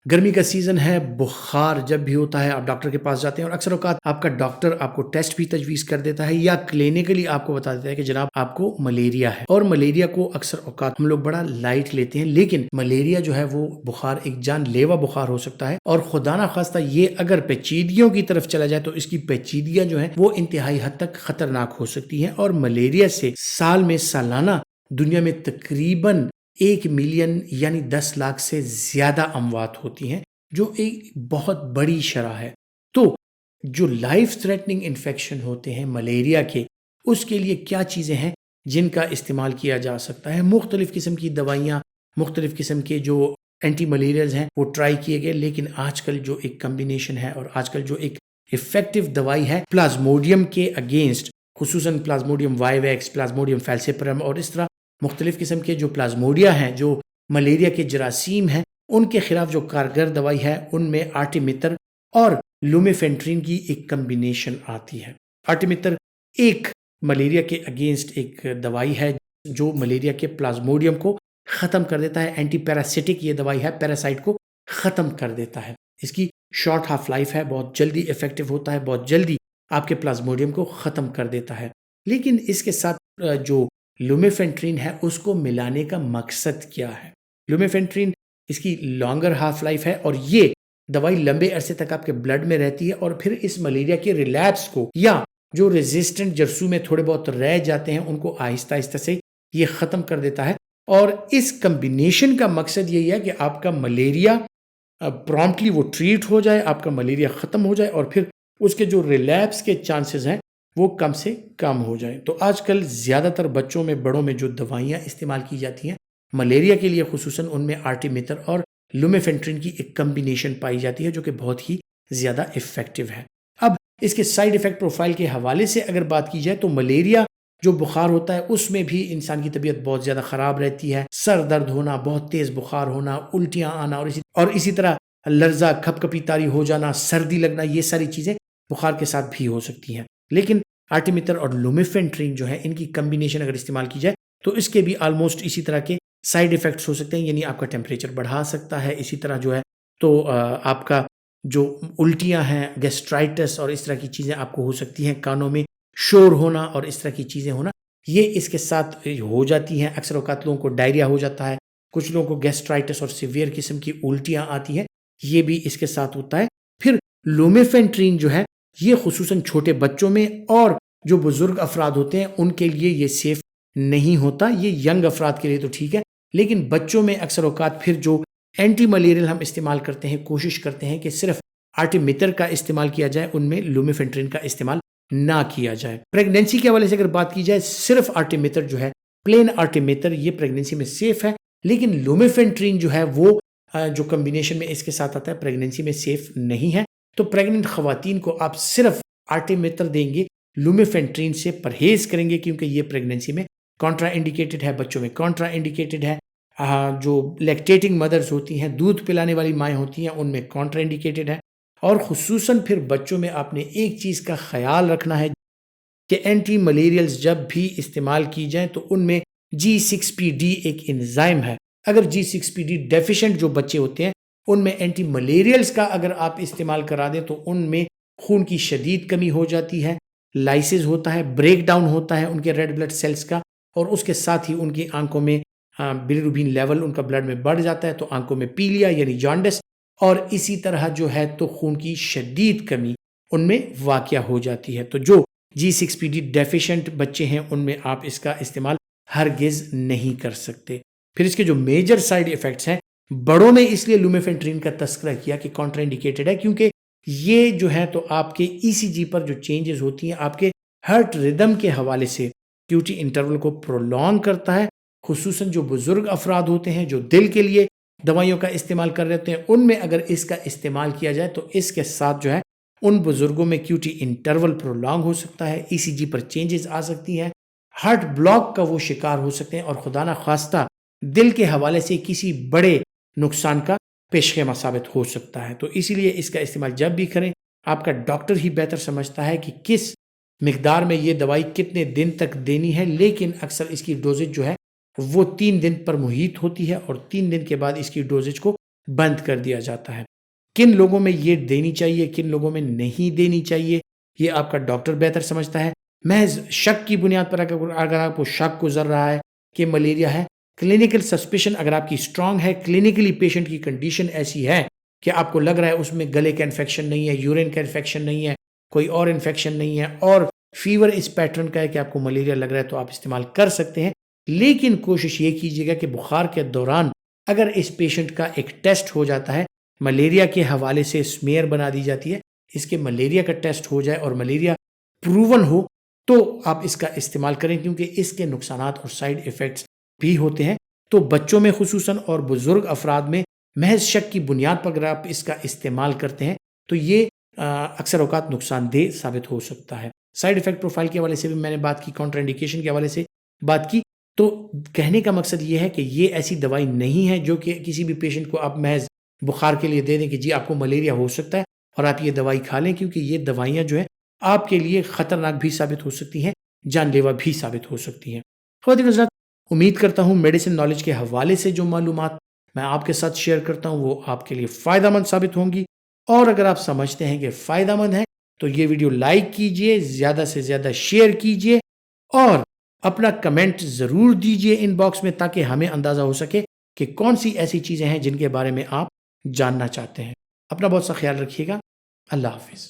گرمی کا سیزن ہے، بخار جب بھی ہوتا ہے آپ ڈاکٹر کے پاس جاتے ہیں اور اکثر اوقات آپ کا ڈاکٹر آپ کو ٹیسٹ بھی تجویز کر دیتا ہے یا کلینکلی آپ کو بتا دیتا ہے کہ جناب آپ کو ملیریا ہے، اور ملیریا کو اکثر اوقات ہم لوگ بڑا لائٹ لیتے ہیں، لیکن ملیریا جو ہے وہ بخار ایک جان لیوا بخار ہو سکتا ہے، اور خدا نہ خواستہ یہ اگر پیچیدگیوں کی طرف چلا جائے تو اس کی پیچیدگیاں جو ہیں وہ انتہائی حد تک خطرناک ہو سکتی ہیں، اور ملیریا سے سال میں سالانہ دنیا میں تقریباً 1 ملین یعنی 10 لاکھ سے زیادہ اموات ہوتی ہیں، جو ایک بہت بڑی شرح ہے۔ تو جو لائف تھریٹننگ انفیکشن ہوتے ہیں ملیریا کے، اس کے لیے کیا چیزیں ہیں جن کا استعمال کیا جا سکتا ہے؟ مختلف قسم کی دوائیاں، مختلف قسم کے جو اینٹی ملیریلز ہیں وہ ٹرائی کیے گئے، لیکن آج کل جو ایک کمبینیشن ہے اور آج کل جو ایک افیکٹو دوائی ہے پلازموڈیم کے اگینسٹ، خصوصاً پلازموڈیم وائیویکس، پلازموڈیم فیلسیپرم اور اس طرح مختلف قسم کے جو پلازموڈیا ہیں، جو ملیریا کے جراثیم ہیں، ان کے خلاف جو کارگر دوائی ہے ان میں آرٹیمیتر اور لومیفینٹرین کی ایک کمبینیشن آتی ہے۔ آرٹیمیتر ایک ملیریا کے اگینسٹ ایک دوائی ہے جو ملیریا کے پلازموڈیم کو ختم کر دیتا ہے، اینٹی پیراسیٹک یہ دوائی ہے، پیراسائٹ کو ختم کر دیتا ہے۔ اس کی شارٹ ہاف لائف ہے، بہت جلدی افیکٹو ہوتا ہے، بہت جلدی آپ کے پلازموڈیم کو ختم کر دیتا ہے، لیکن اس کے ساتھ جو لومیفینٹرین ہے اس کو ملانے کا مقصد کیا ہے؟ لومیفینٹرین اس کی لانگر ہاف لائف ہے اور یہ دوائی لمبے عرصے تک آپ کے بلڈ میں رہتی ہے اور پھر اس ملیریا کے ریلیپس کو یا جو ریزسٹنٹ جرثوم میں تھوڑے بہت رہ جاتے ہیں ان کو آہستہ آہستہ سے یہ ختم کر دیتا ہے، اور اس کمبینیشن کا مقصد یہی ہے کہ آپ کا ملیریا پرومپٹلی وہ ٹریٹ ہو جائے، آپ کا ملیریا ختم ہو جائے اور پھر اس کے جو ریلیپس کے چانسز ہیں وہ کم سے کم ہو جائیں۔ تو آج کل زیادہ تر بچوں میں، بڑوں میں جو دوائیاں استعمال کی جاتی ہیں ملیریا کے لیے، خصوصاً ان میں آرٹیمیتر اور لومیفینٹرین کی ایک کمبینیشن پائی جاتی ہے جو کہ بہت ہی زیادہ افیکٹو ہے۔ اب اس کے سائیڈ افیکٹ پروفائل کے حوالے سے اگر بات کی جائے تو ملیریا جو بخار ہوتا ہے اس میں بھی انسان کی طبیعت بہت زیادہ خراب رہتی ہے، سر درد ہونا، بہت تیز بخار ہونا، الٹیاں آنا اور اسی طرح لرزہ، کھپ کپی طاری ہو جانا، سردی لگنا، یہ ساری چیزیں بخار کے ساتھ بھی ہو سکتی ہیں۔ لیکن آرٹیمیتر اور لومیفینٹرین جو ہے ان کی کمبینیشن اگر استعمال کی جائے تو اس کے بھی آلموسٹ اسی طرح کے سائیڈ افیکٹس ہو سکتے ہیں، یعنی آپ کا ٹیمپریچر بڑھا سکتا ہے، اسی طرح جو ہے تو آپ کا جو الٹیاں ہیں، گیسٹرائٹس اور اس طرح کی چیزیں آپ کو ہو سکتی ہیں، کانوں میں شور ہونا اور اس طرح کی چیزیں ہونا، یہ اس کے ساتھ ہو جاتی ہیں۔ اکثر اوقات لوگوں کو ڈائریا ہو جاتا ہے، کچھ لوگوں کو گیسٹرائٹس اور سیویئر قسم کی الٹیاں آتی ہیں، یہ بھی اس کے ساتھ ہوتا ہے۔ پھر لومیفینٹرین جو ہے یہ خصوصاً چھوٹے بچوں میں اور جو بزرگ افراد ہوتے ہیں ان کے لیے یہ سیف نہیں ہوتا، یہ ینگ افراد کے لیے تو ٹھیک ہے، لیکن بچوں میں اکثر اوقات پھر جو اینٹی ملیریل ہم استعمال کرتے ہیں، کوشش کرتے ہیں کہ صرف آرٹیمیتر کا استعمال کیا جائے، ان میں لومیفینٹرین کا استعمال نہ کیا جائے۔ پریگنینسی کے حوالے سے اگر بات کی جائے، صرف آرٹیمیتر جو ہے، پلین آرٹیمیتر، یہ پریگنینسی میں سیف ہے، لیکن لومیفینٹرین جو ہے وہ جو کمبینیشن میں اس کے ساتھ آتا ہے پریگنینسی میں سیف نہیں ہے۔ تو پریگننٹ خواتین کو آپ صرف آرٹیمیتر دیں گے، لومیفینٹرین سے پرہیز کریں گے کیونکہ یہ پریگنینسی میں کانٹرا انڈیکیٹڈ ہے، بچوں میں کانٹرا انڈیکیٹڈ ہے، جو لیکٹیٹنگ مدرز ہوتی ہیں، دودھ پلانے والی مائیں ہوتی ہیں، ان میں کانٹرا انڈیکیٹڈ ہے۔ اور خصوصاً پھر بچوں میں آپ نے ایک چیز کا خیال رکھنا ہے کہ اینٹی ملیریلز جب بھی استعمال کی جائیں تو ان میں G6PD ایک انزائم ہے، اگر G6PD ڈیفیشنٹ جو بچے ہوتے ہیں ان میں اینٹی ملیریلز کا اگر آپ استعمال کرا دیں تو ان میں خون کی شدید کمی ہو جاتی ہے، لائسز ہوتا ہے، بریک ڈاؤن ہوتا ہے ان کے ریڈ بلڈ سیلز کا، اور اس کے ساتھ ہی ان کی آنکھوں میں بلیروبین لیول ان کا بلڈ میں بڑھ جاتا ہے، تو آنکھوں میں پیلیا یعنی جانڈس، اور اسی طرح جو ہے تو خون کی شدید کمی ان میں واقع ہو جاتی ہے۔ تو جو G6PD ڈیفیشنٹ بچے ہیں ان میں آپ اس کا استعمال ہرگز نہیں کر سکتے۔ پھر اس کے جو میجر سائیڈ ایفیکٹس ہیں، بڑوں میں اس لیے لومیفینٹرین کا تذکرہ کیا کہ کانٹرا انڈیکیٹڈ ہے کیونکہ یہ جو ہے تو آپ کے ECG پر جو چینجز ہوتی ہیں، آپ کے ہارٹ ردم کے حوالے سے QT انٹرول کو پرولونگ کرتا ہے، خصوصاً جو بزرگ افراد ہوتے ہیں جو دل کے لیے دوائیوں کا استعمال کر رہے ہوتے ہیں، ان میں اگر اس کا استعمال کیا جائے تو اس کے ساتھ جو ہے ان بزرگوں میں QT انٹرول پرولونگ ہو سکتا ہے، ECG پر چینجز آ سکتی ہیں، ہارٹ بلاک کا وہ شکار ہو سکتے ہیں، اور خدا نہ خواستہ دل کے حوالے سے کسی بڑے نقصان کا پیش خیمہ ثابت ہو سکتا ہے۔ تو اسی لیے اس کا استعمال جب بھی کریں، آپ کا ڈاکٹر ہی بہتر سمجھتا ہے کہ کس مقدار میں یہ دوائی کتنے دن تک دینی ہے، لیکن اکثر اس کی ڈوزج جو ہے وہ 3 دن پر محیط ہوتی ہے، اور 3 دن کے بعد اس کی ڈوزج کو بند کر دیا جاتا ہے۔ کن لوگوں میں یہ دینی چاہیے، کن لوگوں میں نہیں دینی چاہیے، یہ آپ کا ڈاکٹر بہتر سمجھتا ہے۔ محض شک کی بنیاد پر اگر آپ کو شک گزر رہا ہے کہ ملیریا ہے، کلینکل سسپیشن اگر آپ کی اسٹرانگ ہے، کلینکلی پیشنٹ کی کنڈیشن ایسی ہے کہ آپ کو لگ رہا ہے اس میں گلے کا انفیکشن نہیں ہے، یورین کا انفیکشن نہیں ہے، کوئی اور انفیکشن نہیں ہے، اور فیور اس پیٹرن کا ہے کہ آپ کو ملیریا لگ رہا ہے، تو آپ استعمال کر سکتے ہیں۔ لیکن کوشش یہ کیجیے گا کہ بخار کے دوران اگر اس پیشنٹ کا ایک ٹیسٹ ہو جاتا ہے، ملیریا کے حوالے سے سمیئر بنا دی جاتی ہے، اس کے ملیریا کا ٹیسٹ ہو جائے اور ملیریا پروون ہو، تو آپ اس کا استعمال کریں، کیونکہ اس کے نقصانات اور سائیڈ ایفیکٹس بھی ہوتے ہیں۔ تو بچوں میں خصوصاً اور بزرگ افراد میں محض شک کی بنیاد پر اگر آپ اس کا استعمال کرتے ہیں تو یہ اکثر اوقات نقصان دہ ثابت ہو سکتا ہے۔ سائیڈ ایفیکٹ پروفائل کے حوالے سے بھی میں نے بات کی، کاؤنٹر انڈیکیشن کے حوالے سے بات کی۔ تو کہنے کا مقصد یہ ہے کہ یہ ایسی دوائی نہیں ہے جو کہ کسی بھی پیشنٹ کو آپ محض بخار کے لیے دے دیں کہ جی آپ کو ملیریا ہو سکتا ہے اور آپ یہ دوائی کھا لیں، کیونکہ یہ دوائیاں جو ہیں آپ کے لیے خطرناک بھی ثابت ہو سکتی ہیں، جان لیوا بھی ثابت ہو سکتی ہیں۔ خواتین حضرات، امید کرتا ہوں میڈیسن نالج کے حوالے سے جو معلومات میں آپ کے ساتھ شیئر کرتا ہوں وہ آپ کے لیے فائدہ مند ثابت ہوں گی، اور اگر آپ سمجھتے ہیں کہ فائدہ مند ہے تو یہ ویڈیو لائک کیجئے، زیادہ سے زیادہ شیئر کیجئے، اور اپنا کمنٹ ضرور دیجئے ان باکس میں، تاکہ ہمیں اندازہ ہو سکے کہ کون سی ایسی چیزیں ہیں جن کے بارے میں آپ جاننا چاہتے ہیں۔ اپنا بہت سا خیال رکھیے گا۔ اللہ حافظ۔